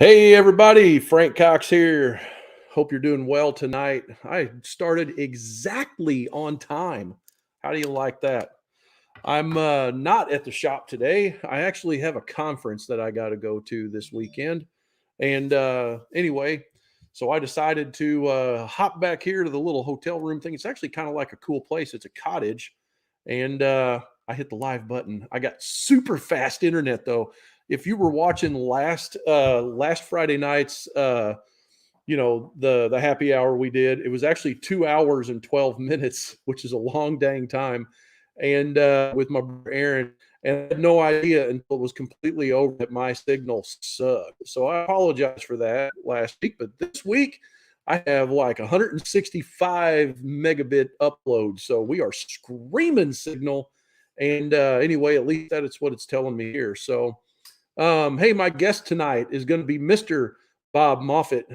Hey everybody, Frank Cox here. Hope you're doing well tonight. I started exactly on time. How do you like that? I'm not at the shop today. I actually have a conference that I got to go to this weekend. And anyway, so I decided to hop back here to the little hotel room thing. It's actually kind of like a cool place. It's a cottage. And I hit the live button. I got super fast internet though. If you were watching last Friday night's the happy hour we did, it was actually 2 hours and 12 minutes, which is a long dang time. And with my brother Aaron, and I had no idea until it was completely over that my signal sucked. So I apologize for that last week, but this week I have like 165 megabit upload. So we are screaming signal. And anyway, at least that's what it's telling me here. So hey, my guest tonight is going to be Mr. Bob Moffatt,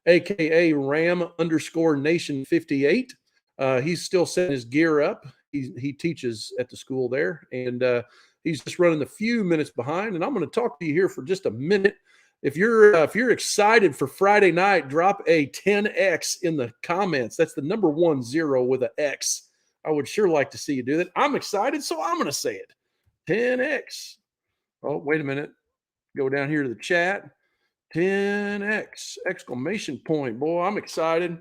aka Ram_Nation58. He's still setting his gear up. He teaches at the school there, and he's just running a few minutes behind. And I'm going to talk to you here for just a minute. If you're excited for Friday night, drop a 10X in the comments. That's the number 10 with an X. I would sure like to see you do that. I'm excited, so I'm going to say it. 10X. Oh, wait a minute. Go down here to the chat. 10X exclamation point. Boy, I'm excited.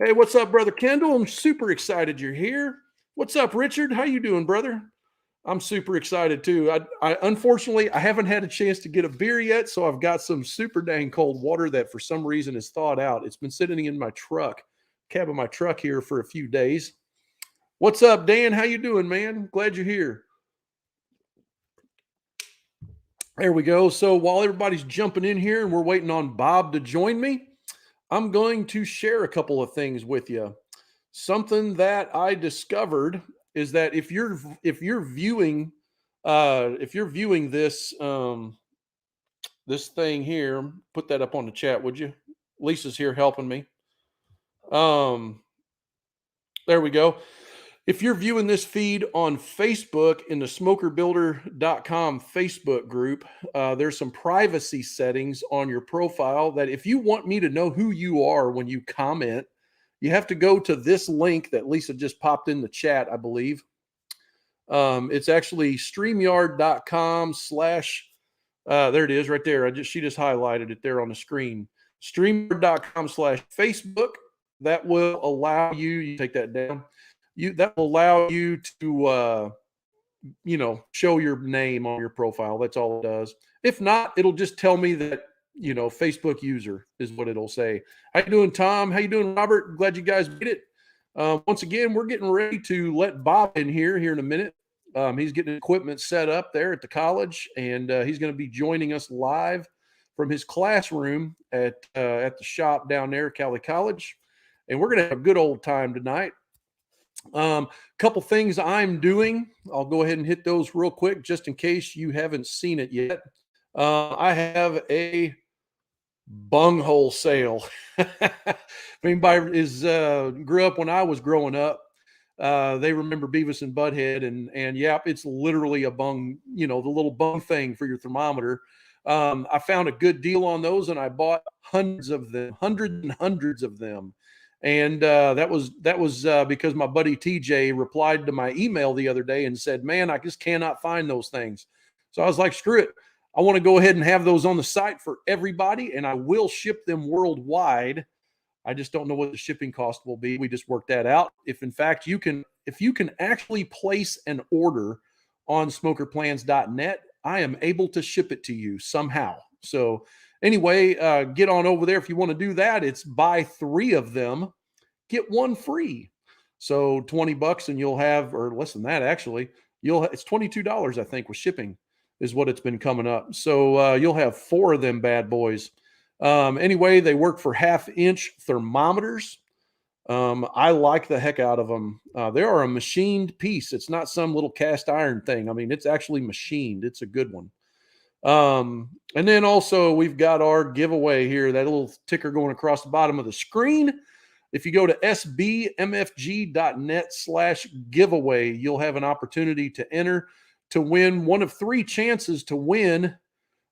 Hey, what's up, brother Kendall? I'm super excited you're here. What's up, Richard? How you doing, brother? I'm super excited too. I unfortunately I haven't had a chance to get a beer yet, so I've got some super dang cold water that for some reason is thawed out. It's been sitting in my cab of my truck here for a few days. What's up, Dan? How you doing, man? Glad you're here. There we go. So while everybody's jumping in here and we're waiting on Bob to join me, I'm going to share a couple of things with you. Something that I discovered is that if you're viewing this this thing here, put that up on the chat, would you? Lisa's here helping me. There we go. If you're viewing this feed on Facebook in the SmokerBuilder.com Facebook group, there's some privacy settings on your profile that if you want me to know who you are when you comment, you have to go to this link that Lisa just popped in the chat, I believe. It's actually StreamYard.com/ there it is right there. She just highlighted it there on the screen. StreamYard.com/Facebook. That will allow you take that down. That will allow you to show your name on your profile. That's all it does. If not, it'll just tell me that Facebook user is what it'll say. How you doing, Tom? How you doing, Robert? Glad you guys made it. Once again, we're getting ready to let Bob in here in a minute. He's getting equipment set up there at the college, and he's going to be joining us live from his classroom at the shop down there at Cali College. And we're going to have a good old time tonight. Couple things I'm doing. I'll go ahead and hit those real quick just in case you haven't seen it yet. I have a bunghole sale. If anybody grew up when I was growing up, they remember Beavis and Butthead, and yeah, it's literally a bung, the little bung thing for your thermometer. I found a good deal on those, and I bought hundreds and hundreds of them. And that was because my buddy TJ replied to my email the other day and said, man, I just cannot find those things. So I was like, screw it. I want to go ahead and have those on the site for everybody, and I will ship them worldwide. I just don't know what the shipping cost will be. We just worked that out. If in fact if you can actually place an order on smokerplans.net, I am able to ship it to you somehow. So anyway, get on over there if you want to do that. It's buy 3 of them, get 1 free. So $20 and you'll have, or less than that actually, it's $22 I think with shipping is what it's been coming up. So you'll have 4 of them bad boys. Anyway, they work for 1/2-inch thermometers. I like the heck out of them. They are a machined piece. It's not some little cast iron thing. I mean, it's actually machined. It's a good one. And then also we've got our giveaway here, that little ticker going across the bottom of the screen. If you go to sbmfg.net/giveaway, you'll have an opportunity to enter to win one of 3 chances to win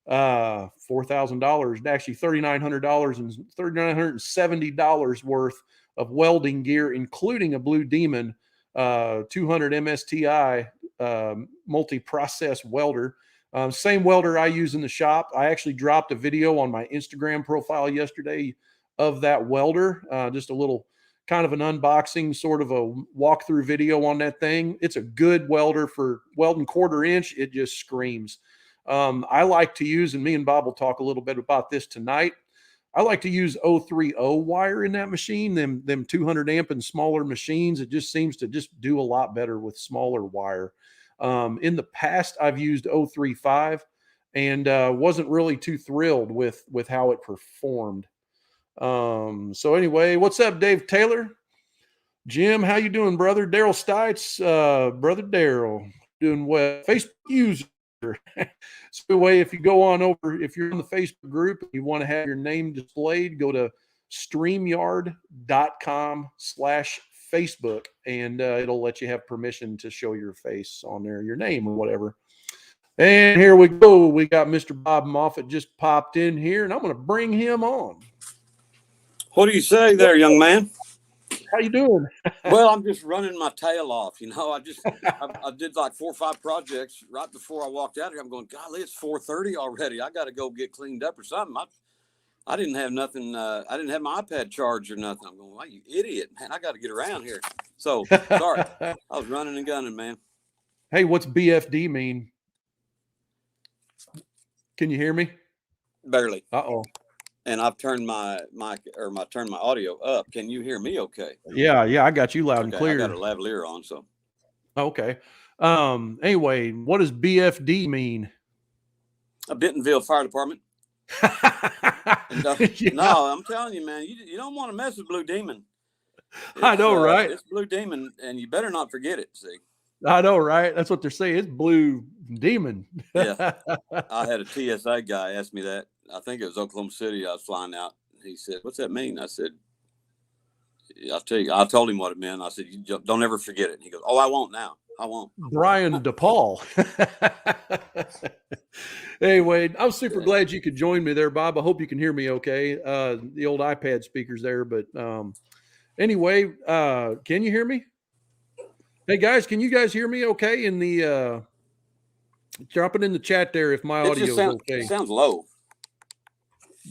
$4,000, actually $3,900 and $3,970 worth of welding gear, including a Blue Demon 200 MSTI multi-process welder. Same welder I use in the shop. I actually dropped a video on my Instagram profile yesterday of that welder, just a little kind of an unboxing, sort of a walkthrough video on that thing. It's a good welder for welding 1/4 inch. It just screams. I like to use, and me and Bob will talk a little bit about this tonight, I like to use 030 wire in that machine, them 200 amp and smaller machines. It just seems to just do a lot better with smaller wire. In the past, I've used 035 and wasn't really too thrilled with how it performed. So anyway, what's up, Dave Taylor? Jim, how you doing, brother? Daryl Stites, brother Daryl, doing well. Facebook user. So anyway, if you go on over, if you're on the Facebook group and you want to have your name displayed, go to streamyard.com/Facebook, and it'll let you have permission to show your face on there, your name or whatever. And here we go. We got Mr. Bob Moffatt just popped in here, and I'm going to bring him on. What do you say there, young man? How you doing? Well, I'm just running my tail off. You know, I did like 4 or 5 projects right before I walked out here. I'm going, golly, it's 4:30 already. I got to go get cleaned up or something. I didn't have nothing. I didn't have my iPad charged or nothing. I'm going, why, you idiot, man, I got to get around here. So sorry. I was running and gunning, man. Hey, what's BFD mean? Can you hear me? Barely. Uh-oh. And I've turned my audio up. Can you hear me okay? Yeah, I got you loud and clear. I got a lavalier on, so. Okay. Anyway, what does BFD mean? A Bentonville Fire Department. And, Yeah. No, I'm telling you, man, you don't want to mess with Blue Demon. I know, right? It's Blue Demon, and you better not forget it, see. I know, right? That's what they're saying. It's Blue Demon. Yeah. I had a TSA guy ask me that. I think it was Oklahoma City. I was flying out. He said, what's that mean? I said, I'll tell you. I told him what it meant. I said, you don't ever forget it. And he goes, oh, I won't now. I won't. Brian DePaul. Anyway, I'm super glad you could join me there, Bob. I hope you can hear me okay. The old iPad speakers there. But anyway, can you hear me? Hey, guys, can you guys hear me okay? In the drop it in the chat there if my audio is okay. It sounds low.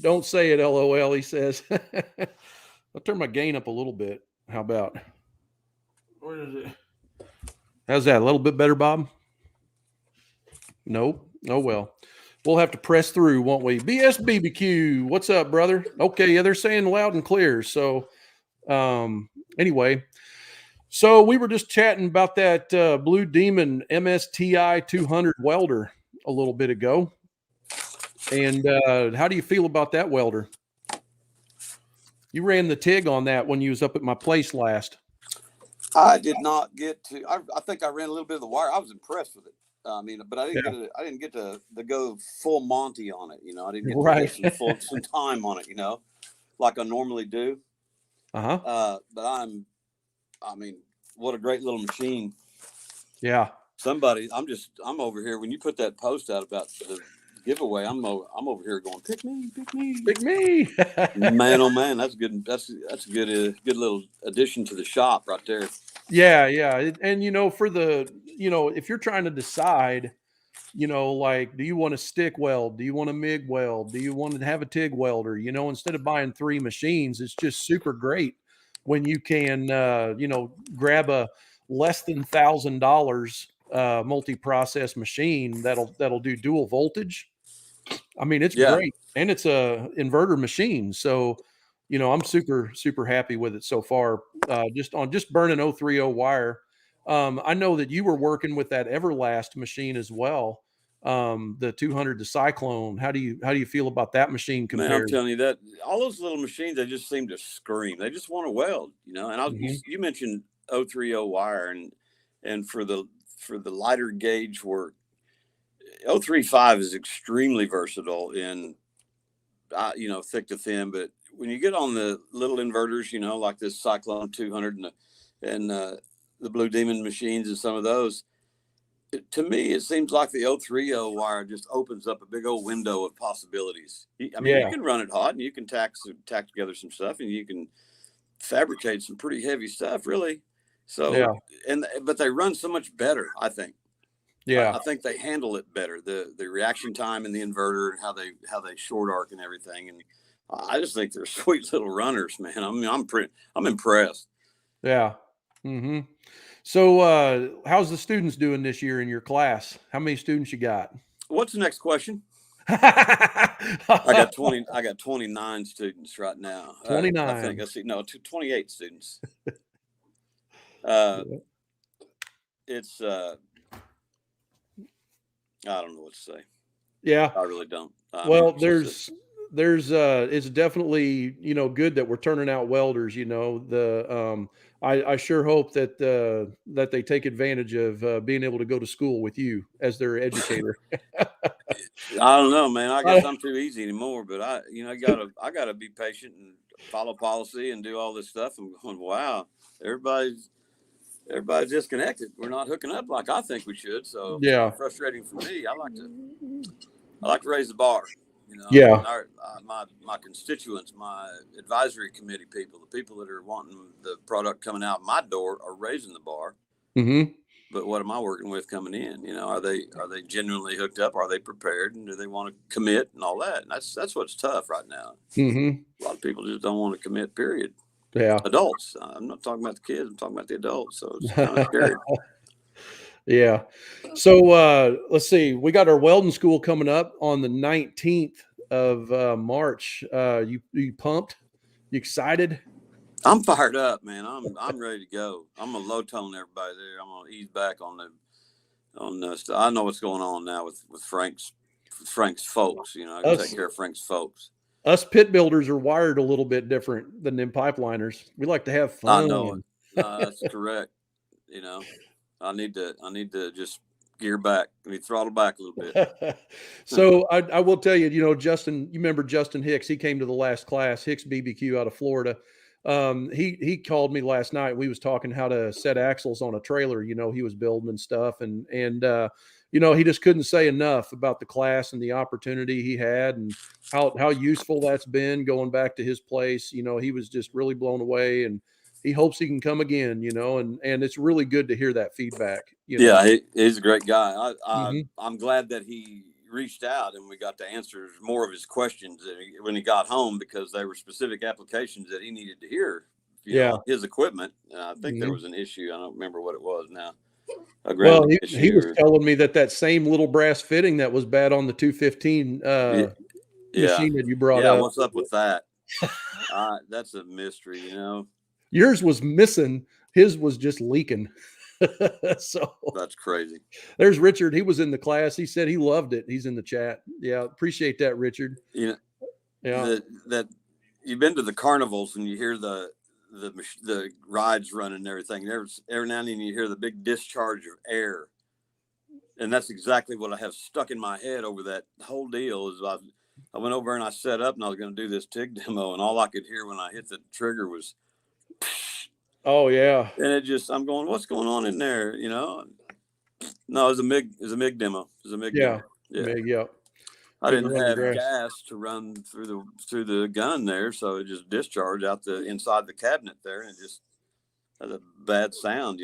Don't say it, LOL, he says. I'll turn my gain up a little bit. How about? Where is it? How's that? A little bit better, Bob? Nope. Oh, well. We'll have to press through, won't we? BSBBQ, what's up, brother? Okay, yeah, they're saying loud and clear. So, anyway, so we were just chatting about that Blue Demon MSTI 200 welder a little bit ago. And how do you feel about that welder? You ran the TIG on that when you was up at my place last. I did not get to. I think I ran a little bit of the wire. I was impressed with it. I mean, but I didn't get to go full Monty on it. You know, I didn't get to get some time on it. You know, like I normally do. But I mean, what a great little machine. Yeah. I'm over here. When you put that post out about the giveaway, I'm over here going, pick me. Man, oh man, that's good. That's a good little addition to the shop right there. Yeah. And for the, if you're trying to decide, like, do you want to stick weld? Do you want to MIG weld? Do you want to have a TIG welder? Instead of buying 3 machines, it's just super great when you can, grab a less than $1,000 multi-process machine that'll do dual voltage. I mean, it's great, and it's a inverter machine. So, I'm super, super happy with it so far. Just burning 030 wire. I know that you were working with that Everlast machine as well. The 200, the Cyclone. How do you feel about that machine compared? Man, I'm telling you that all those little machines, they just seem to scream. They just want to weld, And you mentioned 030 wire, and for the lighter gauge work, 035 is extremely versatile in, thick to thin. But when you get on the little inverters, like this Cyclone 200 and the Blue Demon machines and some of those, To me, it seems like the 030 wire just opens up a big old window of possibilities. I mean, you can run it hot and you can tack together some stuff and you can fabricate some pretty heavy stuff, really. So, but they run so much better, I think. Yeah. I think they handle it better. The reaction time and the inverter, how they short arc and everything. And I just think they're sweet little runners, man. I mean, I'm impressed. Yeah. Mm-hmm. So, how's the students doing this year in your class? How many students you got? What's the next question? I got 29 students right now. 29. I think. Let's see. No, 28 students. It's I don't know what to say. Yeah, I really don't. Well, it's definitely, good that we're turning out welders. I sure hope that that they take advantage of being able to go to school with you as their educator. I don't know, man. I guess I'm too easy anymore, but I gotta be patient and follow policy and do all this stuff. I'm going, wow, everybody's disconnected. We're not hooking up like I think we should. So yeah, it's frustrating for me. I like to raise the bar. Yeah. My constituents, my advisory committee people, the people that are wanting the product coming out my door are raising the bar. Mm-hmm. But what am I working with coming in? Are they genuinely hooked up? Are they prepared? And do they want to commit and all that? And that's what's tough right now. Mm-hmm. A lot of people just don't want to commit, period. Yeah. Adults. I'm not talking about the kids. I'm talking about the adults. So it's kind of scary. Yeah. So let's see. We got our welding school coming up on the 19th of March. You pumped? You excited? I'm fired up, man. I'm ready to go. I'm gonna low tone everybody there. I'm gonna ease back on the. I know what's going on now with Frank's folks. I can take care of Frank's folks. Us pit builders are wired a little bit different than them pipeliners. We like to have fun. I know it. That's correct. I need to just gear back. I need to throttle back a little bit. So I will tell you, Justin, you remember Justin Hicks? He came to the last class, Hicks BBQ out of Florida. He called me last night. We was talking how to set axles on a trailer, he was building and stuff. And he just couldn't say enough about the class and the opportunity he had and how useful that's been going back to his place. He was just really blown away and he hopes he can come again, and it's really good to hear that feedback. Yeah, he's a great guy. I'm glad that he reached out and we got to answer more of his questions when he got home because there were specific applications that he needed to hear. His equipment. I think there was an issue. I don't remember what it was now. Well, he was telling me that same little brass fitting that was bad on the 215 machine that you brought up. What's up with that? That's a mystery, Yours was missing. His was just leaking. So that's crazy. There's Richard. He was in the class. He said he loved it. He's in the chat. Yeah. Appreciate that, Richard. Yeah. That you've been to the carnivals and you hear the rides running and everything. Every now and then you hear the big discharge of air. And that's exactly what I have stuck in my head over that whole deal is I went over and I set up and I was going to do this TIG demo and all I could hear when I hit the trigger was oh yeah. And I'm going, what's going on in there? No, it was a MIG demo. It was a MIG demo. Yeah. MIG, yeah. I didn't have gas to run through the gun there, so it just discharged out the inside the cabinet there, and it just had a bad sound,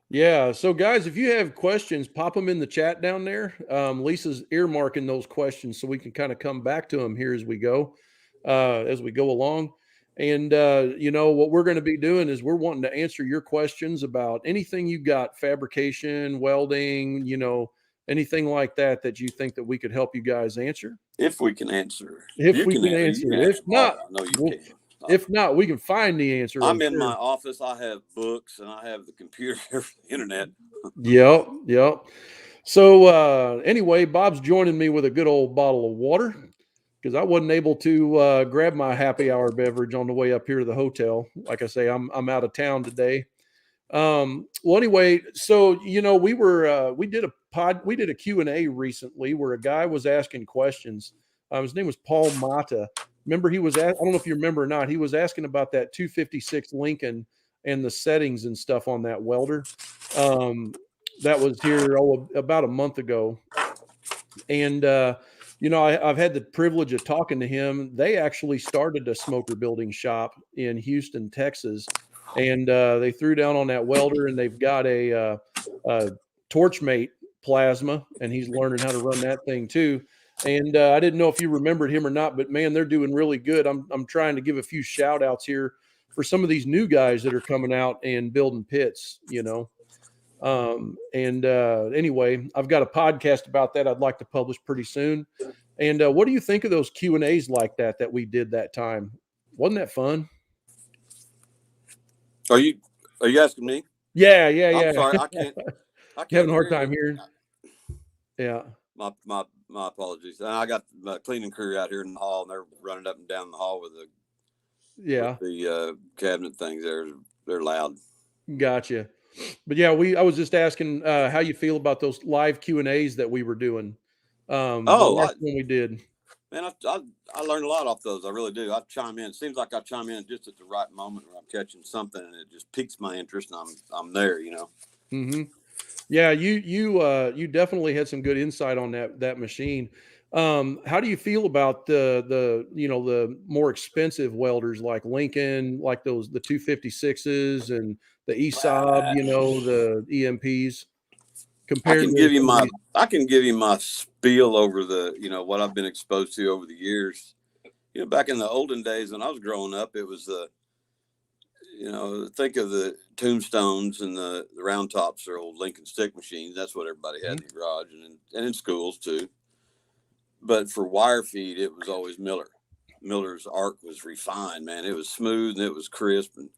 Yeah. So guys, if you have questions, pop them in the chat down there. Lisa's earmarking those questions so we can kind of come back to them here as we go along. And, what we're going to be doing is we're wanting to answer your questions about anything you got, fabrication, welding, anything like that you think that we could help you guys answer. If we can answer. If we can answer. If not, if not, we can find the answer. I'm in my office. I have books and I have the computer, the internet. Yep. So anyway, Bob's joining me with a good old bottle of water. Because I wasn't able to grab my happy hour beverage on the way up here to the hotel. Like I say, I'm out of town today. Well, anyway, so we did a Q&A recently where a guy was asking questions. His name was Paul Mata. Remember, I don't know if you remember or not. He was asking about that 256 Lincoln and the settings and stuff on that welder. that was here about a month ago. And, I've had the privilege of talking to him. They actually started a smoker building shop in Houston, Texas. And they threw down on that welder, and they've got a Torchmate plasma, and he's learning how to run that thing too. And I didn't know if you remembered him or not, but man, they're doing really good. I'm trying to give a few shout outs here for some of these new guys that are coming out and building pits, Anyway, I've got a podcast about that I'd like to publish pretty soon. And what do you think of those Q&As like that we did that time? Wasn't that fun? Are you asking me? Yeah. I'm sorry, I can't having a hard time hearing. Yeah. My apologies. I got my cleaning crew out here in the hall, and they're running up and down the hall with the cabinet things. They're loud. Gotcha. But yeah, I was just asking how you feel about those live Q&As that we were doing. The last one we did. Man, I learned a lot off those. I really do. I chime in. It seems like I chime in just at the right moment when I'm catching something, and it just piques my interest, and I'm there. Mm-hmm. Yeah, you definitely had some good insight on that machine. How do you feel about the more expensive welders like Lincoln, like the 256s and the ESAB, the EMPs? I can give you my spiel over what I've been exposed to over the years. Back in the olden days when I was growing up, it was think of the tombstones and the round tops are old Lincoln stick machines. That's what everybody had in the garage and in schools too. But for wire feed, it was always Miller. Miller's arc was refined, man. It was smooth and it was crisp, and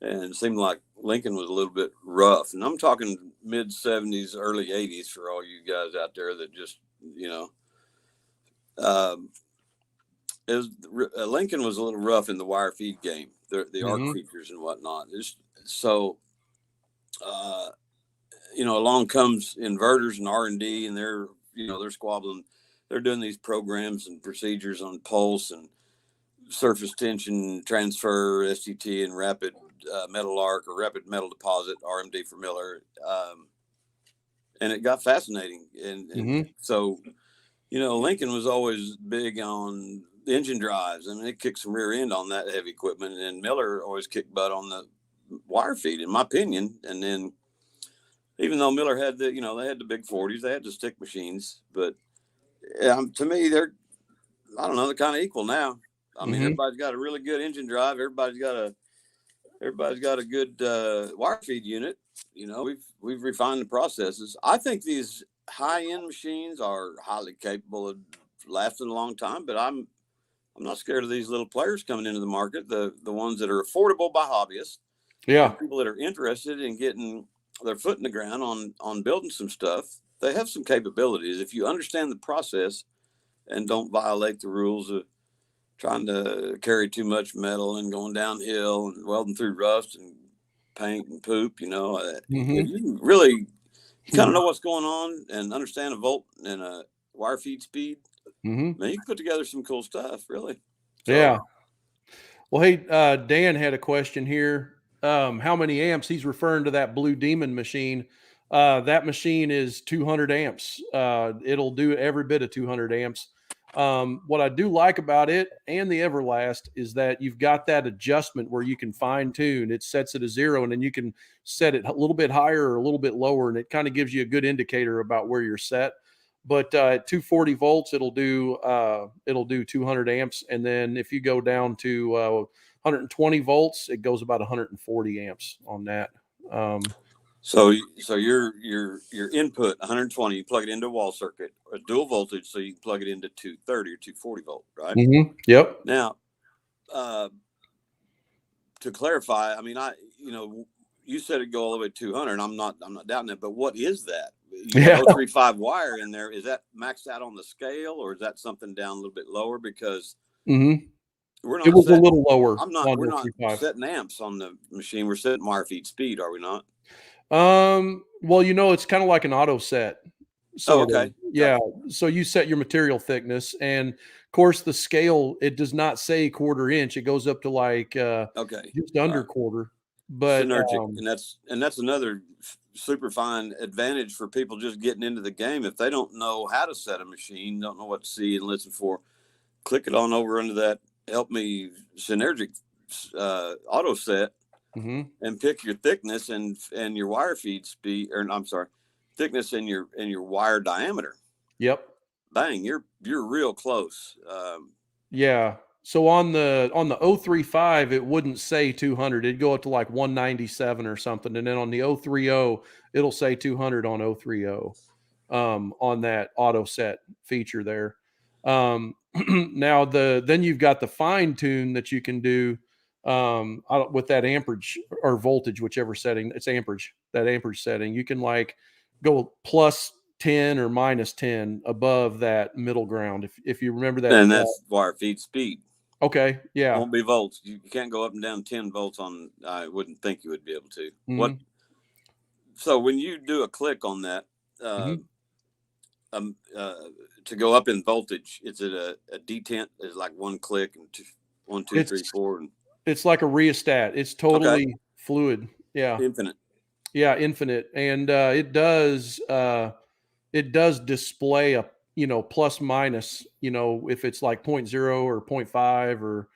it seemed like Lincoln was a little bit rough. And I'm talking mid 70s, early 80s for all you guys out there that just, Lincoln was a little rough in the wire feed game, the arc features and whatnot. Along comes inverters and R&D, and they're squabbling. They're doing these programs and procedures on pulse and surface tension transfer, STT, and rapid metal arc or rapid metal deposit, RMD for Miller. And it got fascinating. And so, Lincoln was always big on the engine drives. I mean, it kicked some rear end on that heavy equipment, and Miller always kicked butt on the wire feed, in my opinion. And then even though Miller had they had the big 40s, they had the stick machines, but to me, they're kind of equal now. I mean, everybody's got a really good engine drive. Everybody's got a good wire feed unit. We've refined the processes. I think these high-end machines are highly capable of lasting a long time, but I'm not scared of these little players coming into the market, the ones that are affordable by hobbyists. Yeah. People that are interested in getting their foot in the ground on building some stuff. They have some capabilities. If you understand the process and don't violate the rules of trying to carry too much metal and going downhill and welding through rust and paint and poop, if you really kind of know what's going on and understand a volt and a wire feed speed, man, you can put together some cool stuff, really. So, yeah. Well, hey, Dan had a question here. How many amps? He's referring to that Blue Demon machine. That machine is 200 amps. It'll do every bit of 200 amps. What I do like about it and the Everlast is that you've got that adjustment where you can fine tune. It sets it to 0, and then you can set it a little bit higher or a little bit lower, and it kind of gives you a good indicator about where you're set. But at 240 volts, it'll do 200 amps, and then if you go down to 120 volts, it goes about 140 amps on that. So your input 120, you plug it into a wall circuit, a dual voltage, so you can plug it into 230 or 240 volt, right? Yep. Now, to clarify, I mean, you said it go all the way to 200. I'm not doubting that, but what is that? You have 035 wire in there. Is that maxed out on the scale, or is that something down a little bit lower? Because it was a little lower. We're not setting amps on the machine. We're setting wire feed speed, are we not? Well, it's kind of like an auto set. So, okay. Yeah. So you set your material thickness, and of course the scale, it does not say 1/4 inch. It goes up to like, just under quarter. but synergic, and that's another super fine advantage for people just getting into the game. If they don't know how to set a machine, don't know what to see and listen for, click it on over under that help me synergic auto set, and pick your thickness and your wire feed speed, or I'm sorry, thickness and your wire diameter. Yep. Bang, you're real close. Yeah. So on the 035, it wouldn't say 200. It'd go up to like 197 or something. And then on the 030, it'll say 200 on 030 on that auto set feature there. Now then you've got the fine tune that you can do with that amperage or voltage, whichever setting. It's amperage, that amperage setting. You can like go plus 10 or minus 10 above that middle ground. If you remember that. And that's wire feed speed. Okay. Yeah. It won't be volts. You can't go up and down 10 volts on, I wouldn't think you would be able to. Mm-hmm. So when you do a click on that, to go up in voltage, is it a detent? Is like one click and 1, 2, 3, 4? And it's like a rheostat. It's totally fluid. Yeah. Infinite. Yeah. Infinite. And it does display a, plus minus, if it's like 0.0 or 0.5 or,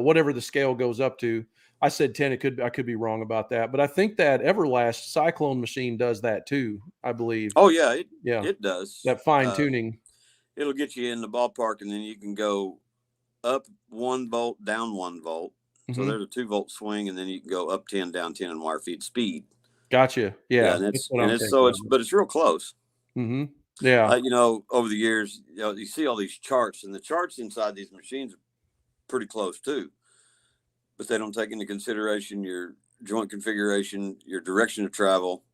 whatever the scale goes up to. I said 10. I could be wrong about that, but I think that Everlast Cyclone machine does that too, I believe. Oh yeah. It does. That fine tuning. It'll get you in the ballpark, and then you can go up 1 volt, down 1 volt. So there's a 2 volt swing, and then you can go up 10, down 10 in wire feed speed. Gotcha. Yeah. And it's real close. Mm-hmm. Yeah. Over the years, you see all these charts, and the charts inside these machines are pretty close too, but they don't take into consideration your joint configuration, your direction of travel.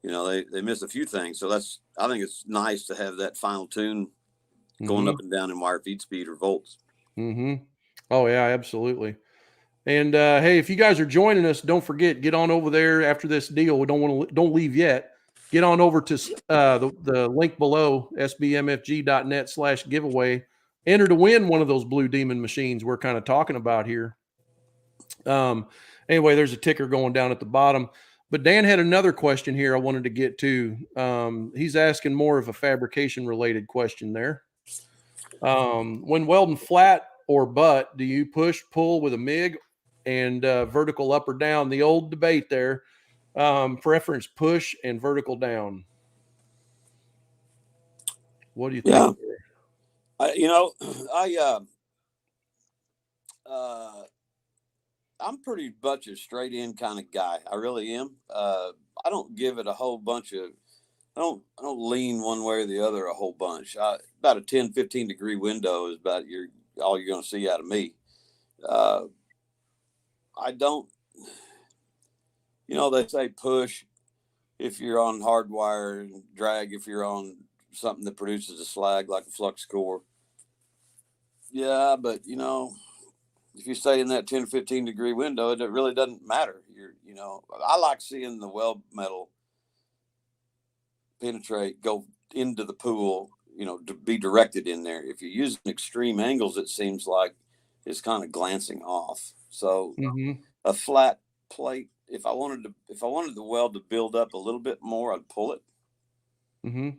They miss a few things. So I think it's nice to have that final tune going up and down in wire feed speed or volts. Mm-hmm. Oh yeah, absolutely. And hey, if you guys are joining us, don't forget, get on over there after this deal. We don't leave yet. Get on over to the link below, sbmfg.net/giveaway. Enter to win one of those Blue Demon machines we're kind of talking about here. Anyway, there's a ticker going down at the bottom. But Dan had another question here I wanted to get to. He's asking more of a fabrication-related question there. When welding flat or butt, do you push, pull with a MIG and vertical up or down? The old debate there. Preference push and vertical down. What do you think? I'm pretty much a straight in kind of guy. I really am. I don't give it a whole bunch of, I don't lean one way or the other a whole bunch. About a 10, 15 degree window is about all you're going to see out of me. I don't, they say push if you're on hard wire, and drag if you're on something that produces a slag like a flux core. Yeah, but if you stay in that 10, 15 degree window, it really doesn't matter. I like seeing the weld metal penetrate, go into the pool, to be directed in there. If you're using extreme angles, it seems like it's kind of glancing off. So a flat plate, if I wanted the weld to build up a little bit more, I'd pull it.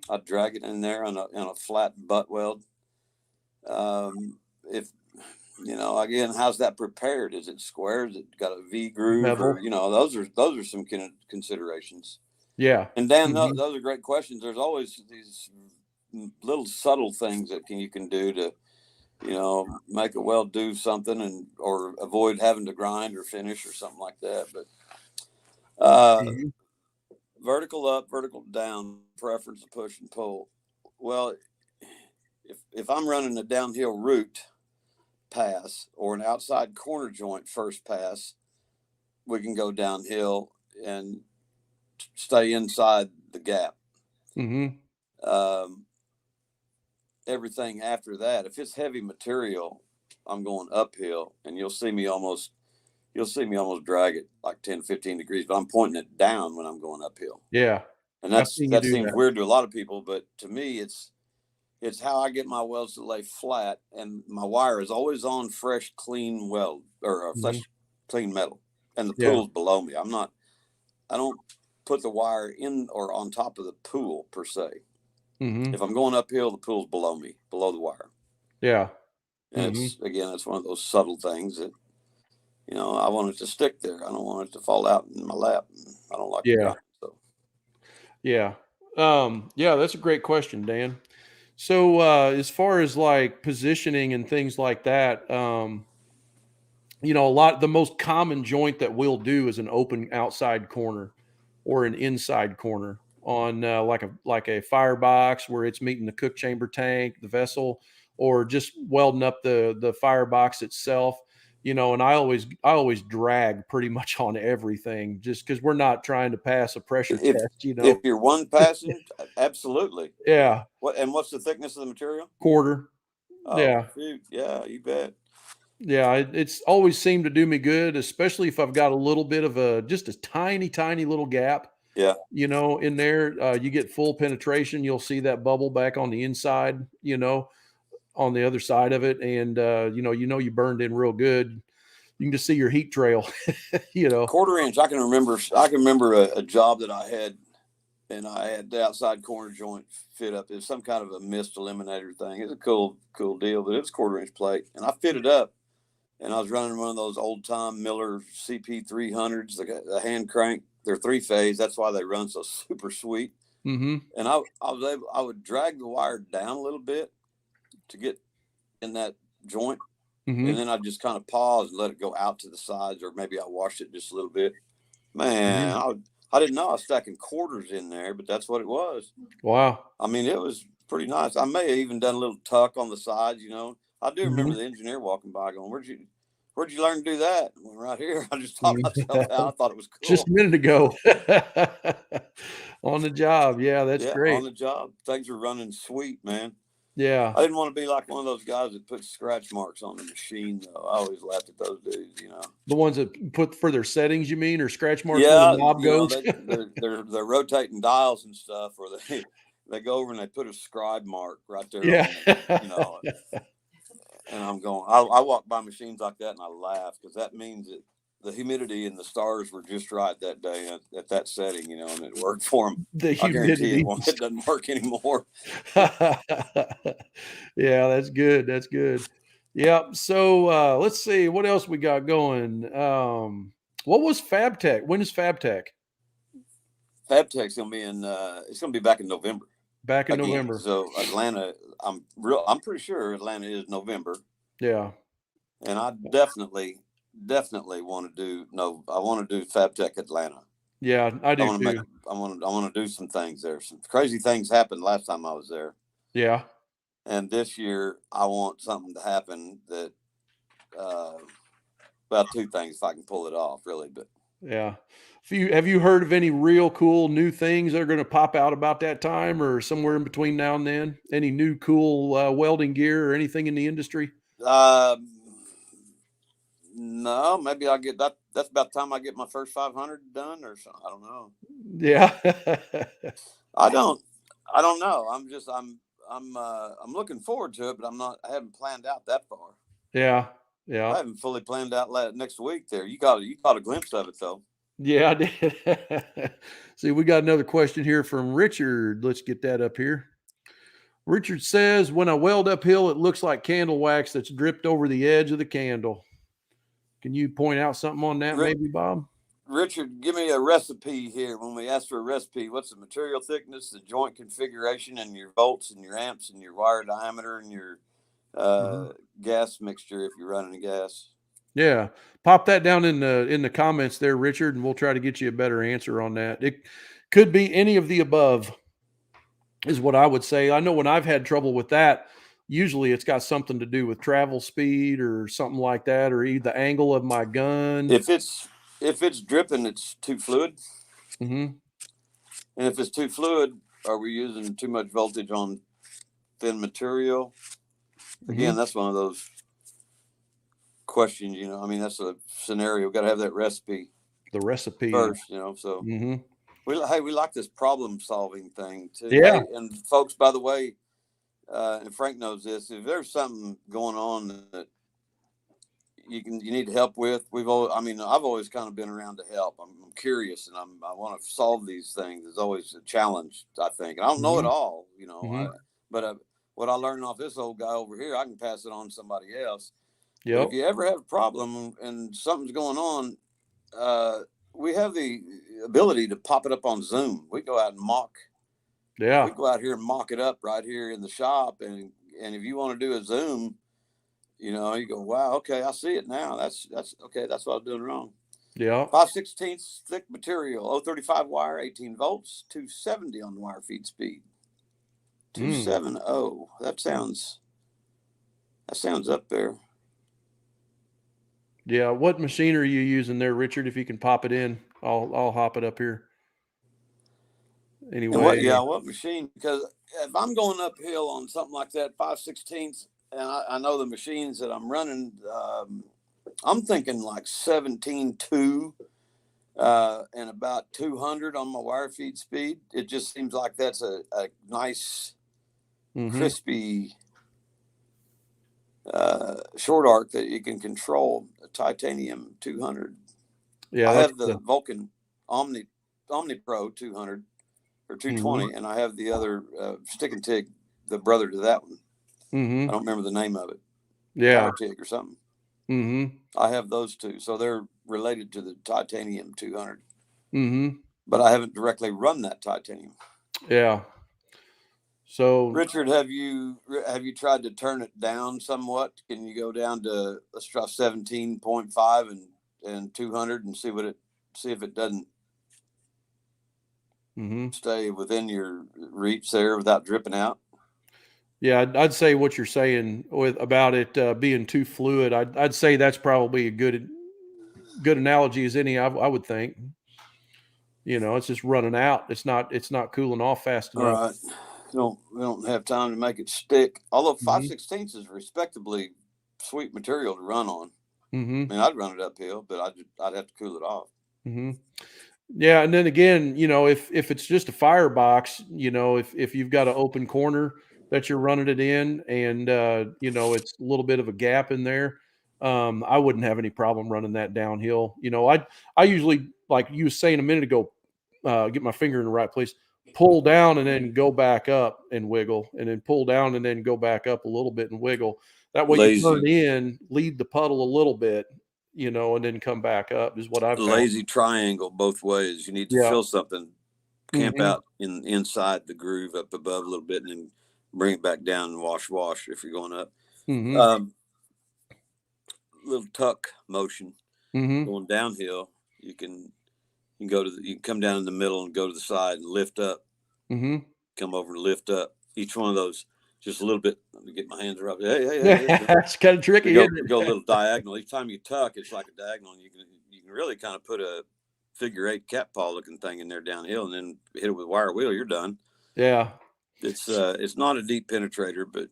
I'd drag it in there on a flat butt weld. Again, how's that prepared? Is it square? Is it got a V groove? Or, those are some considerations. Yeah. And Dan, those are great questions. There's always these little subtle things that you can do to, make a weld do something or avoid having to grind or finish or something like that. But vertical up, vertical down, preference to push and pull. Well, if I'm running a downhill route pass or an outside corner joint first pass, we can go downhill and stay inside the gap. Everything after that, if it's heavy material, I'm going uphill, and you'll see me almost drag it like 10, 15 degrees, but I'm pointing it down when I'm going uphill. Yeah. And that seems weird to a lot of people, but to me, it's how I get my welds to lay flat, and my wire is always on fresh, clean weld or fresh, clean metal. and the pool's below me. I don't put the wire in or on top of the pool per se. Mm-hmm. If I'm going uphill, the pool's below me, below the wire. Yeah. And it's one of those subtle things that, I want it to stick there. I don't want it to fall out in my lap. I don't like to drop it. So. Yeah. That's a great question, Dan. So, as far as like positioning and things like that, the most common joint that we'll do is an open outside corner or an inside corner on like a firebox where it's meeting the cook chamber tank, the vessel, or just welding up the firebox itself. And I always drag pretty much on everything just because we're not trying to pass a pressure test. If you're one passing, absolutely. Yeah. What's the thickness of the material? Quarter. Oh, yeah. Shoot. Yeah, you bet. Yeah, it's always seemed to do me good, especially if I've got a little bit of just a tiny, tiny little gap. Yeah. In there, you get full penetration. You'll see that bubble back on the inside, on the other side of it. And, you burned in real good. You can just see your heat trail, Quarter inch. I can remember a job that I had, and I had the outside corner joint fit up. It was some kind of a mist eliminator thing. It's a cool deal, but it was quarter-inch plate. And I fit it up, and I was running one of those old-time Miller CP300s, the hand crank. They're 3-phase. That's why they run so super sweet. Mm-hmm. And I would drag the wire down a little bit to get in that joint. Mm-hmm. And then I'd just kind of pause and let it go out to the sides, or maybe I washed it just a little bit. Man, I didn't know I was stacking quarters in there, but that's what it was. Wow. I mean, it was pretty nice. I may have even done a little tuck on the sides, I do remember the engineer walking by going, where'd you learn to do that? Well, right here. I just taught myself out. I thought it was cool. Just a minute ago. On the job. Yeah, that's great. On the job. Things are running sweet, man. Yeah. I didn't want to be like one of those guys that put scratch marks on the machine, though. I always laughed at those dudes, The ones that put for their settings, you mean, or scratch marks where the knob goes? They're rotating dials and stuff, or they go over and they put a scribe mark right there. Yeah. And I'm going, I walk by machines like that and I laugh because that means that the humidity and the stars were just right that day at that setting, and it worked for them. The I guarantee humidity. it doesn't work anymore. Yeah, that's good. That's good. Yeah. So let's see what else we got going. What was FabTech? When is FabTech? FabTech's gonna be it's gonna be back in November. Back in November. So Atlanta, I'm pretty sure Atlanta is November. Yeah. And I definitely want to do FabTech Atlanta. Yeah, I do too. I want to do some things there. Some crazy things happened last time I was there. Yeah. And this year I want something to happen that two things if I can pull it off, really. But yeah. Have you heard of any real cool new things that are going to pop out about that time or somewhere in between now and then? Any new cool welding gear or anything in the industry? No, maybe I'll get that. That's about the time I get my first 500 done or something. I don't know. Yeah. I don't know. I'm looking forward to it, but I haven't planned out that far. Yeah. Yeah. I haven't fully planned out next week there. You caught a glimpse of it though. Yeah, I did. See, we got another question here from Richard. Let's get that up here. Richard says, when I weld uphill, it looks like candle wax that's dripped over the edge of the candle. Can you point out something on that, maybe, Bob? Richard, give me a recipe here. When we ask for a recipe, what's the material thickness, the joint configuration, and your volts and your amps and your wire diameter and your gas mixture if you're running a gas? Yeah, pop that down in the comments there, Richard, and we'll try to get you a better answer on that. It could be any of the above, is what I would say. I know when I've had trouble with that, usually it's got something to do with travel speed or something like that, or the angle of my gun. If it's dripping, it's too fluid. Mm-hmm. And if it's too fluid, are we using too much voltage on thin material? Again, that's one of those questions, I mean, that's a scenario. We've got to have that recipe. The recipe first, so we like this problem solving thing too. Yeah. Hey, and folks, by the way, and Frank knows this, if there's something going on that you need help with. I've always kind of been around to help. I'm curious, and I want to solve these things. It's always a challenge, I think. And I don't know it all, but what I learned off this old guy over here, I can pass it on to somebody else. Yep. But if you ever have a problem and something's going on, we have the ability to pop it up on Zoom. We go out and mock. Yeah. We go out here and mock it up right here in the shop. And if you want to do a Zoom, you go, wow, okay, I see it now. That's okay. That's what I was doing wrong. Yeah. 5/16 thick material, 035 wire, 18 volts, 270 on the wire feed speed. 270. That sounds up there. Yeah. What machine are you using there, Richard? If you can pop it in, I'll hop it up here. Anyway. What machine? Because if I'm going uphill on something like that, 5/16, and I know the machines that I'm running, I'm thinking like 17.2 and about 200 on my wire feed speed. It just seems like that's a nice, crispy short arc that you can control. A titanium 200. Yeah, I have the Vulcan Omni Pro 200 or 220, and I have the other Stick and Tig, the brother to that one. I don't remember the name of it. Yeah, Power Tig or something. I have those two, so they're related to the titanium 200. But I haven't directly run that titanium. Yeah. So, Richard, have you tried to turn it down somewhat? Can you go down to, let's try 17.5 and 200 and see if it doesn't stay within your reach there without dripping out? Yeah, I'd say what you're saying about it being too fluid. I'd say that's probably a good analogy as any. I would think. It's just running out. It's not cooling off fast enough. All right. We don't have time to make it stick. Although 5/16 is respectably sweet material to run on. I mean, I'd run it uphill, but I'd have to cool it off. Yeah, and then again, if it's just a firebox, if you've got an open corner that you're running it in, and it's a little bit of a gap in there, I wouldn't have any problem running that downhill. I usually, like you were saying a minute ago, get my finger in the right place, pull down and then go back up and wiggle, and then pull down and then go back up a little bit and wiggle. That way you turn in, lead the puddle a little bit, and then come back up is what I've found. Lazy triangle both ways. You need to fill something, camp out inside the groove up above a little bit, and then bring it back down and wash if you're going up. Little tuck motion going downhill. You can come down in the middle and go to the side and lift up. Come over and lift up. Each one of those just a little bit. Let me get my hands around. Hey. That's kind of tricky. Go a little diagonal. Each time you tuck, it's like a diagonal. And you can really kind of put a figure 8 cat paw looking thing in there downhill, and then hit it with wire wheel. You're done. Yeah. It's not a deep penetrator, but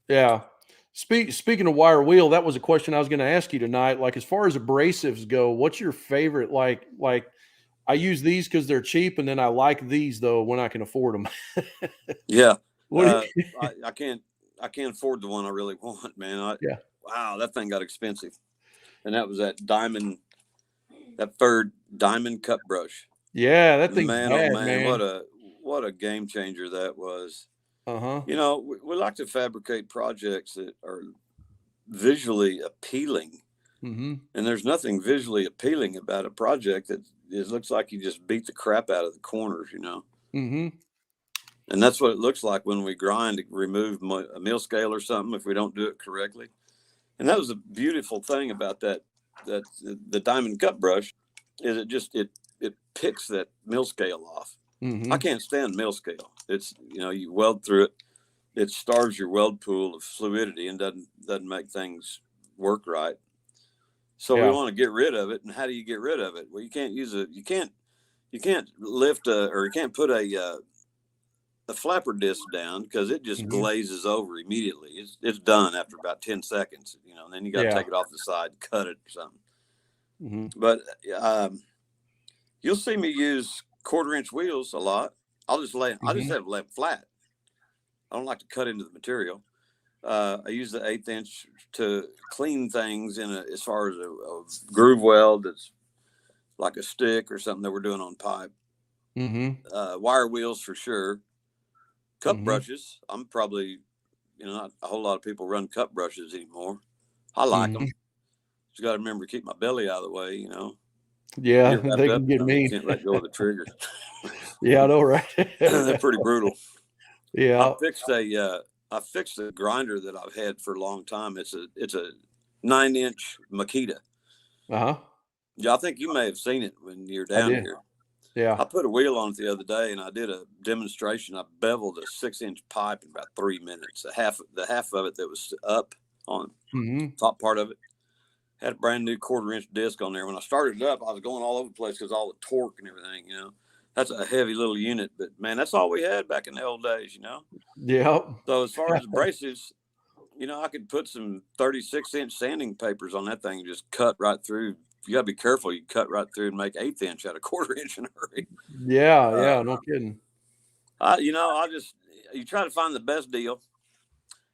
yeah. Speaking of wire wheel, that was a question I was going to ask you tonight. Like, as far as abrasives go, what's your favorite? Like I use these because they're cheap, and then I like these though when I can afford them. Yeah. I can't afford the one I really want, man. Wow, that thing got expensive, and that was that third diamond cut brush. Yeah, that thing's man, bad, oh man, what a game changer that was. We like to fabricate projects that are visually appealing, and there's nothing visually appealing about a project that it looks like you just beat the crap out of the corners, And that's what it looks like when we grind to remove a mill scale or something if we don't do it correctly. And that was a beautiful thing about that the diamond cut brush is it picks that mill scale off. I can't stand mill scale. It's you weld through it. It starves your weld pool of fluidity and doesn't make things work right. So we want to get rid of it. And how do you get rid of it? Well, you can't lift or you can't put a flapper disc down because it just glazes over immediately. It's done after about 10 seconds, and then you got to take it off the side, cut it or something. But you'll see me use 1/4-inch wheels a lot. I just have them lay flat. I don't like to cut into the material. I use the 1/8 inch to clean things as far as a groove weld that's like a stick or something that we're doing on pipe. Wire wheels for sure. Cup brushes. I'm probably, not a whole lot of people run cup brushes anymore. I like them. Just got to remember to keep my belly out of the way, Yeah, they can get mean. Can't let go of the trigger. Yeah, I know, right? They're pretty brutal. Yeah. I fixed a grinder that I've had for a long time. It's a 9-inch Makita. Yeah, I think you may have seen it when you're down here. Yeah. I put a wheel on it the other day, and I did a demonstration. I beveled a 6-inch pipe in about 3 minutes. The half of it that was up on top part of it had a brand new 1/4 inch disc on there. When I started it up, I was going all over the place because all the torque and everything. That's a heavy little unit, but man, that's all we had back in the old days. Yeah. So as far as abrasives, I could put some 36-inch sanding papers on that thing and just cut right through. You got to be careful. You cut right through and make 1/8 inch out of 1/4 inch in a hurry. Yeah, no kidding. You try to find the best deal.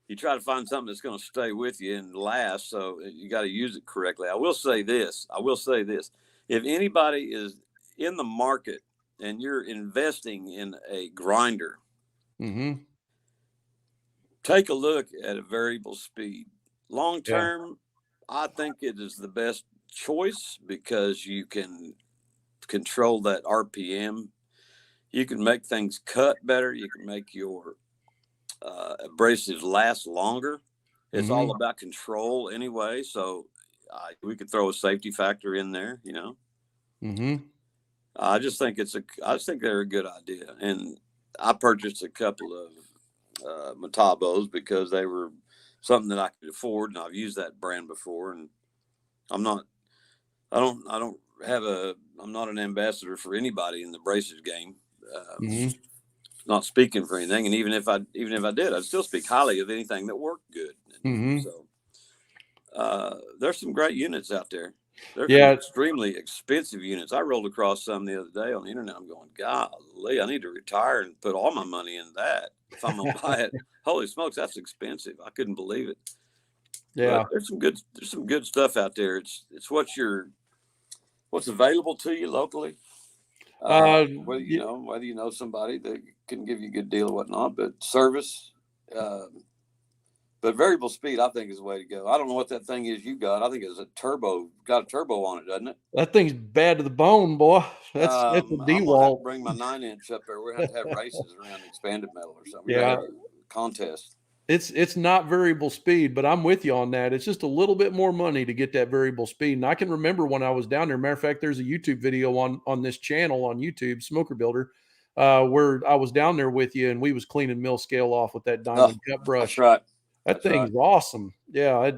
You try to find something that's going to stay with you and last. So you got to use it correctly. I will say this. If anybody is in the market and you're investing in a grinder, take a look at a variable speed. Long term, I think it is the best choice because you can control that RPM. You can make things cut better. You can make your abrasives last longer. It's all about control anyway. So we could throw a safety factor in there, I just think they're a good idea. And I purchased a couple of Metabos because they were something that I could afford, and I've used that brand before. And I'm not an ambassador for anybody in the abrasives game. Not speaking for anything, and even if I did, I'd still speak highly of anything that worked good. So there's some great units out there. They're extremely expensive units. I rolled across some the other day on the internet. I'm going, golly, I need to retire and put all my money in that if I'm gonna buy it. Holy smokes, that's expensive. I couldn't believe it. Yeah, but there's some good stuff out there. It's what's available to you locally. Whether you know somebody that can give you a good deal or whatnot, but service, but variable speed, I think is the way to go. I don't know what that thing is you got. I think it's got a turbo on it, doesn't it? That thing's bad to the bone, boy. That's a D-wall. Bring my 9-inch up there. We're going to have races around expanded metal or something. Yeah, contest. It's not variable speed, but I'm with you on that. It's just a little bit more money to get that variable speed. And I can remember when I was down there. Matter of fact, there's a YouTube video on this channel on YouTube, SmokerBuilder, where I was down there with you, and we was cleaning mill scale off with that diamond cut brush. That's right. That thing's awesome. Yeah, I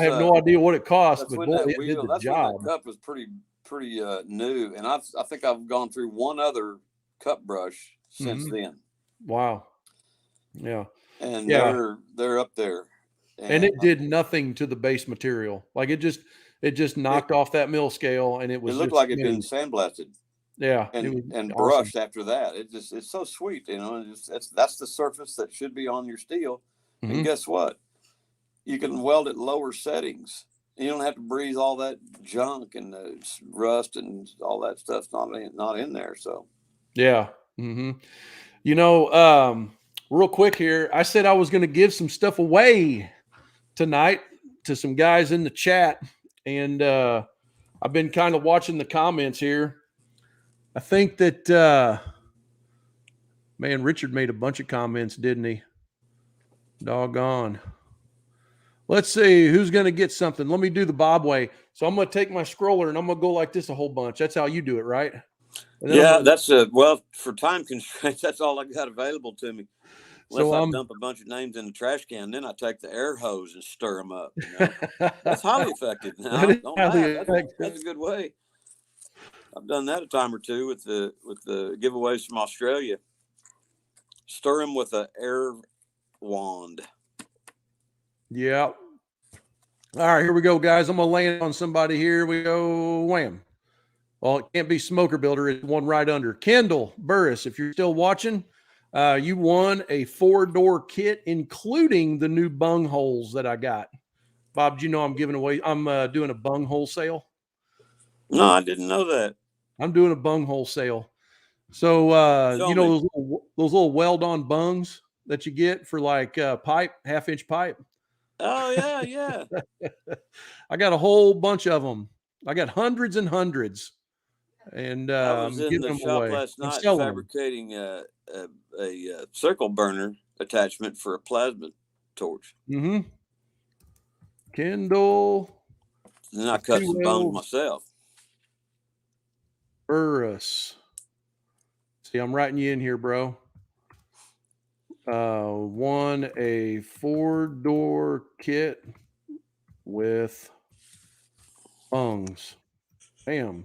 have no idea what it cost, but boy, it did the job. When the cup was pretty new, and I think I've gone through one other cup brush since then. Wow. Yeah. And they're up there. And it did nothing to the base material. Like it just knocked off that mill scale, and it looked like it'd been sandblasted. Yeah. And brushed after that. It's so sweet, that's the surface that should be on your steel. And guess what? You can weld at lower settings. You don't have to breathe all that junk and the rust and all that stuff's not in there. So yeah. Real quick here, I said I was going to give some stuff away tonight to some guys in the chat, and I've been kind of watching the comments here. I think that man, Richard made a bunch of comments, didn't he? Doggone. Let's see who's going to get something. Let me do the Bob way. So I'm going to take my scroller and I'm going to go like this a whole bunch. That's how you do it, right? Yeah, for time constraints, that's all I got available to me. Unless I dump a bunch of names in the trash can, then I take the air hose and stir them up. That's highly effective. Now, that's a good way. I've done that a time or two with the giveaways from Australia. Stir them with an air wand. Yeah. All right, here we go, guys. I'm gonna land on somebody. Here we go. Wham. Well, it can't be SmokerBuilder. It's one right under. Kendall Burris, if you're still watching, You won a 4-door kit, including the new bung holes that I got. Bob, do you know I'm giving away? I'm doing a bung hole sale. No, I didn't know that. I'm doing a bung hole sale. So those little weld-on bungs that you get for like pipe, half-inch pipe. Oh yeah. I got a whole bunch of them. I got hundreds and hundreds, and I was I'm in giving the them shop away. last I'm night selling fabricating a circle burner attachment for a plasma torch. them. Kindle. And then I cut some bungs myself. Burris. See, I'm writing you in here, bro. Won a 4-door kit with bungs. Bam.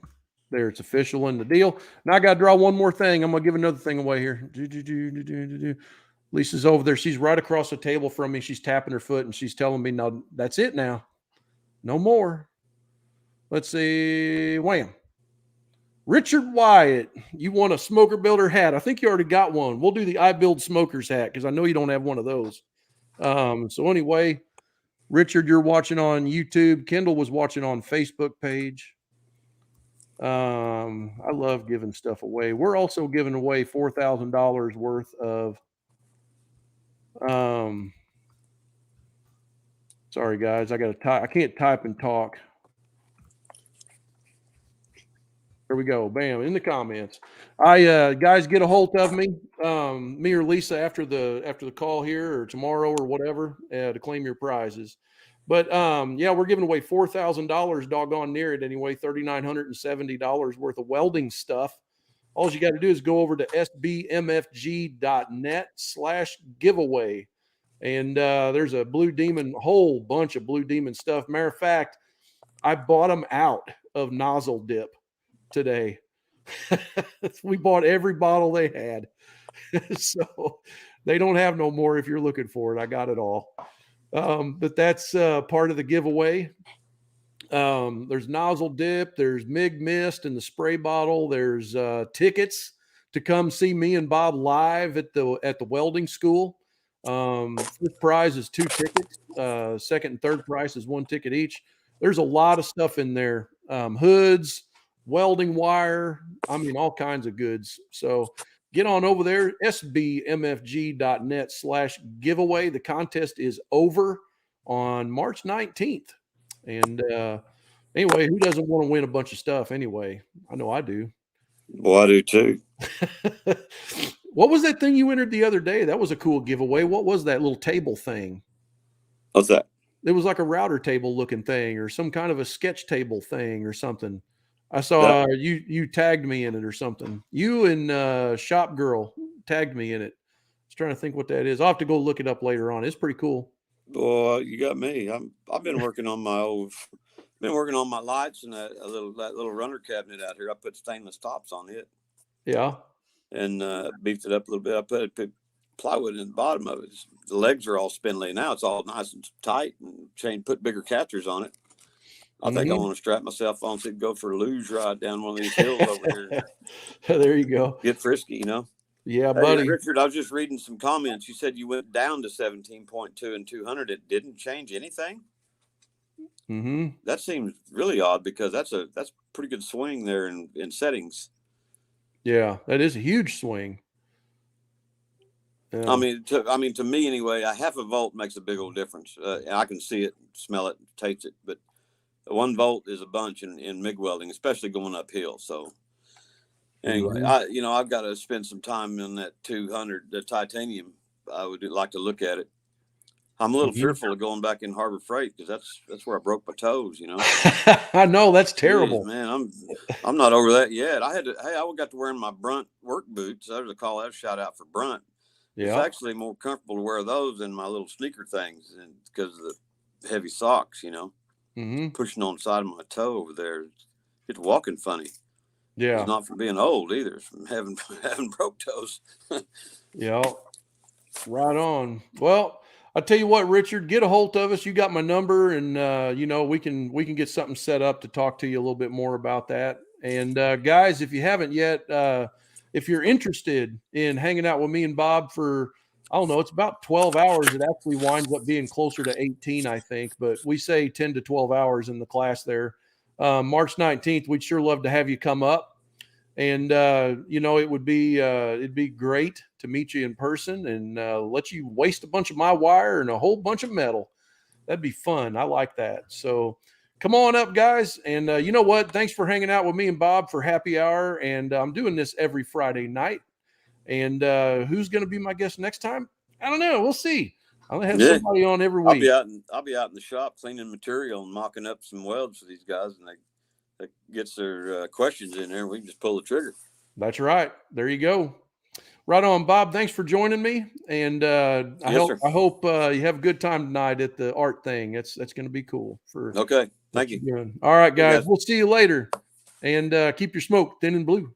There, it's official in the deal. Now I got to draw one more thing. I'm going to give another thing away here. Lisa's over there. She's right across the table from me. She's tapping her foot and she's telling me, no, that's it now. No more. Let's see. Wham. Richard Wyatt, you won a SmokerBuilder hat. I think you already got one. We'll do the I Build Smokers hat because I know you don't have one of those. So anyway, Richard, you're watching on YouTube. Kendall was watching on Facebook page. I love giving stuff away. We're also giving away $4,000 worth of sorry guys, I got to type. I can't type and talk. There we go. Bam. In the comments. Guys, get a hold of me. Me or Lisa after the call here or tomorrow or whatever to claim your prizes. But we're giving away $4,000, doggone near it anyway, $3,970 worth of welding stuff. All you got to do is go over to sbmfg.net/giveaway. And there's a whole bunch of Blue Demon stuff. Matter of fact, I bought them out of nozzle dip today. We bought every bottle they had. So they don't have no more if you're looking for it. I got it all. But that's part of the giveaway. There's nozzle dip, there's MIG mist in the spray bottle, there's tickets to come see me and Bob live at the welding school. First prize is 2 tickets, second and third prize is 1 ticket each. There's a lot of stuff in there. Hoods, welding wire, I mean all kinds of goods. So get on over there, sbmfg.net/giveaway. The contest is over on March 19th. And anyway, who doesn't want to win a bunch of stuff anyway? I know I do. Well, I do too. What was that thing you entered the other day? That was a cool giveaway. What was that little table thing? What's that? It was like a router table looking thing or some kind of a sketch table thing or something. I saw you tagged me in it or something. You and Shop Girl tagged me in it. I was trying to think what that is. I'll have to go look it up later on. It's pretty cool. Boy, you got me. I've been working on my lights and that little runner cabinet out here. I put stainless tops on it. Yeah. And beefed it up a little bit. I put plywood in the bottom of it. The legs are all spindly now. It's all nice and tight and put bigger catchers on it. I think I want to strap myself on so I can go for a luge ride down one of these hills over here. There you go. Get frisky, you know. Yeah, buddy. Hey, Richard, I was just reading some comments. You said you went down to 17.2 and 200. It didn't change anything? Mm-hmm. That seems really odd because that's pretty good swing there in settings. Yeah, that is a huge swing. I mean, to me anyway, a half a volt makes a big old difference. I can see it, smell it, taste it, but 1 volt is a bunch in MIG welding, especially going uphill. So anyway, I've got to spend some time in that 200, the titanium. I would like to look at it. I'm a little fearful of going back in Harbor Freight because that's where I broke my toes, you know. I know, that's terrible. Jeez, man, I'm not over that yet. I got to wearing my Brunt work boots. There's a call out, shout out for Brunt. Yeah. It's actually more comfortable to wear those than my little sneaker things, and because of the heavy socks, you know. Pushing on the side of my toe over there, it's walking funny. Yeah, it's not from being old either. It's from having broke toes. Yeah, right on. Well, I'll tell you what, Richard, get a hold of us. You got my number, and we can get something set up to talk to you a little bit more about that. And guys, if you haven't yet, if you're interested in hanging out with me and Bob for, I don't know, it's about 12 hours. It actually winds up being closer to 18, I think, but we say 10 to 12 hours in the class there. March 19th, we'd sure love to have you come up. And, it'd be great to meet you in person and let you waste a bunch of my wire and a whole bunch of metal. That'd be fun. I like that. So come on up, guys. And you know what? Thanks for hanging out with me and Bob for happy hour. And I'm doing this every Friday night. And who's going to be my guest next time? I don't know. We'll see. I'll have somebody on every week. I'll be out in the shop cleaning material and mocking up some welds for these guys, and they gets their questions in there. And we can just pull the trigger. That's right. There you go. Right on, Bob. Thanks for joining me. And I hope you have a good time tonight at the art thing. That's going to be cool. Okay. Thank you. All right, guys. We'll see you later. And keep your smoke thin and blue.